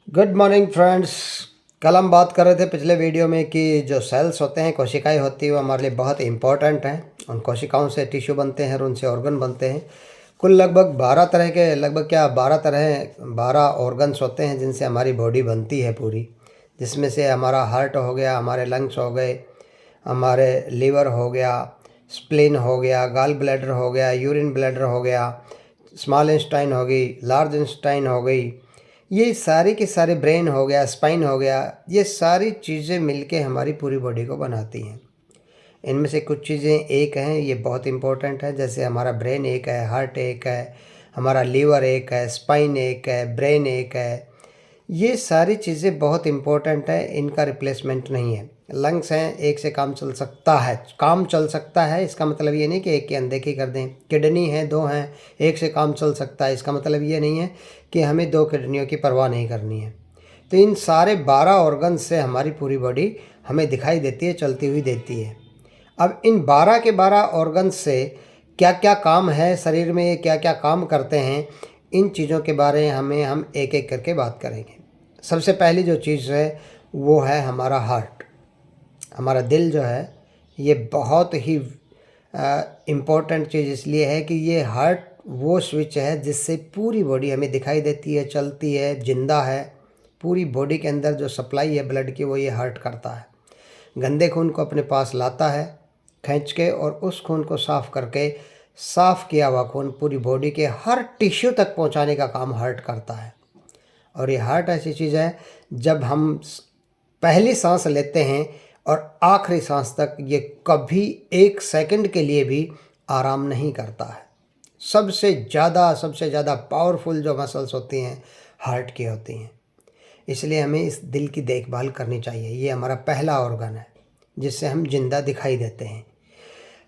Good morning friends. कल हम बात कर रहे थे पिछले वीडियो में कि जो सेल्स होते हैं, कोशिकाएं होती हैं, वो हमारे लिए बहुत इंपॉर्टेंट हैं। उन कोशिकाओं से टिश्यू बनते हैं और उनसे ऑर्गन बनते हैं। कुल लगभग 12 तरह के, लगभग क्या 12 ऑर्गन्स होते हैं जिनसे हमारी बॉडी बनती है पूरी। जिसमें से हमारा हार्ट हो गया, हमारे लंग्स हो गए, हमारे लीवर हो गया, स्प्लीन हो गया, गाल ब्लैडर हो गया, यूरिन ब्लैडर हो गया, स्मॉल इंस्टाइन हो गई, लार्ज इंस्टाइन हो गई, ये सारे के सारे, ब्रेन हो गया, स्पाइन हो गया, ये सारी चीज़ें मिलके हमारी पूरी बॉडी को बनाती हैं। इनमें से कुछ चीज़ें एक हैं, ये बहुत इंपॉर्टेंट है। जैसे हमारा ब्रेन एक है, हार्ट एक है, हमारा लीवर एक है, स्पाइन एक है, ब्रेन एक है। ये सारी चीज़ें बहुत इम्पोर्टेंट है, इनका रिप्लेसमेंट नहीं है। लंग्स हैं, एक से काम चल सकता है, इसका मतलब ये नहीं कि एक की अनदेखी कर दें। किडनी है, 2 हैं, एक से काम चल सकता है, इसका मतलब ये नहीं है कि हमें 2 किडनियों की परवाह नहीं करनी है। तो इन सारे 12 ऑर्गन से हमारी पूरी बॉडी हमें दिखाई देती है, चलती हुई देती है। अब इन 12 के 12 ऑर्गन से क्या क्या काम है शरीर में, ये क्या क्या काम करते हैं, इन चीज़ों के बारे में हम एक एक करके बात करेंगे। सबसे पहली जो चीज़ है वो है हमारा हार्ट। हमारा दिल जो है ये बहुत ही इम्पोर्टेंट चीज़ इसलिए है कि ये हार्ट वो स्विच है जिससे पूरी बॉडी हमें दिखाई देती है, चलती है, जिंदा है। पूरी बॉडी के अंदर जो सप्लाई है ब्लड की, वो ये हार्ट करता है। गंदे खून को अपने पास लाता है खींच के, और उस खून को साफ़ करके, साफ़ किया हुआ खून पूरी बॉडी के हर टिश्यू तक पहुंचाने का काम हार्ट करता है। और ये हार्ट ऐसी चीज़ है, जब हम पहली सांस लेते हैं और आखिरी सांस तक, ये कभी 1 सेकंड के लिए भी आराम नहीं करता है। सबसे ज़्यादा पावरफुल जो मसल्स होती हैं हार्ट की होती हैं। इसलिए हमें इस दिल की देखभाल करनी चाहिए। ये हमारा पहला ऑर्गन है जिससे हम जिंदा दिखाई देते हैं।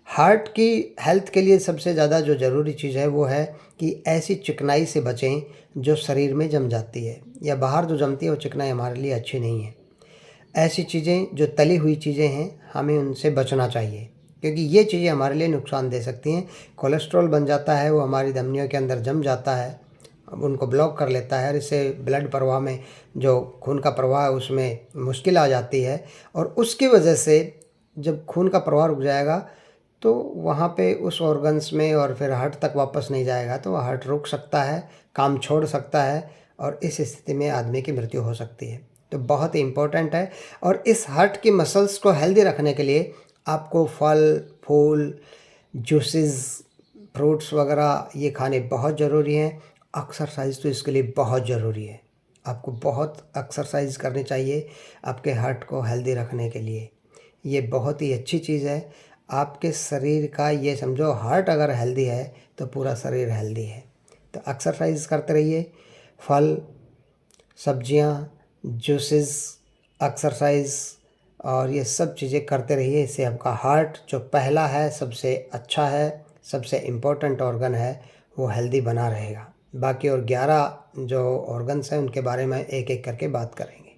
हार्ट की हेल्थ के लिए सबसे ज़्यादा जो ज़रूरी चीज़ है वो है कि ऐसी चिकनाई से बचें जो शरीर में जम जाती है, या बाहर जो जमती है वो चिकनाई हमारे लिए अच्छी नहीं है। ऐसी चीज़ें जो तली हुई चीज़ें हैं, हमें उनसे बचना चाहिए, क्योंकि ये चीज़ें हमारे लिए नुकसान दे सकती हैं। कोलेस्ट्रॉल बन जाता है, वो हमारी धमनियों के अंदर जम जाता है, अब उनको ब्लॉक कर लेता है, और इससे ब्लड प्रवाह में, जो खून का प्रवाह है, उसमें मुश्किल आ जाती है। और उसकी वजह से जब खून का प्रवाह रुक जाएगा तो वहाँ पे उस ऑर्गन्स में, और फिर हार्ट तक वापस नहीं जाएगा, तो हार्ट रुक सकता है, काम छोड़ सकता है, और इस स्थिति में आदमी की मृत्यु हो सकती है। तो बहुत ही इम्पोर्टेंट है। और इस हार्ट की मसल्स को हेल्दी रखने के लिए आपको फल फूल, जूसेस, फ्रूट्स वगैरह ये खाने बहुत ज़रूरी हैं। एक्सरसाइज तो इसके लिए बहुत ज़रूरी है। आपको बहुत एक्सरसाइज करनी चाहिए आपके हार्ट को हेल्दी रखने के लिए। ये बहुत ही अच्छी चीज़ है आपके शरीर का। ये समझो, हार्ट अगर हेल्दी है तो पूरा शरीर हेल्दी है। तो एक्सरसाइज करते रहिए, फल, सब्जियां, जूसेस, एक्सरसाइज, और ये सब चीज़ें करते रहिए। इससे आपका हार्ट जो पहला है, सबसे अच्छा है, सबसे इम्पोर्टेंट ऑर्गन है, वो हेल्दी बना रहेगा। बाकी और 11 जो ऑर्गन्स हैं उनके बारे में एक एक करके बात करेंगे।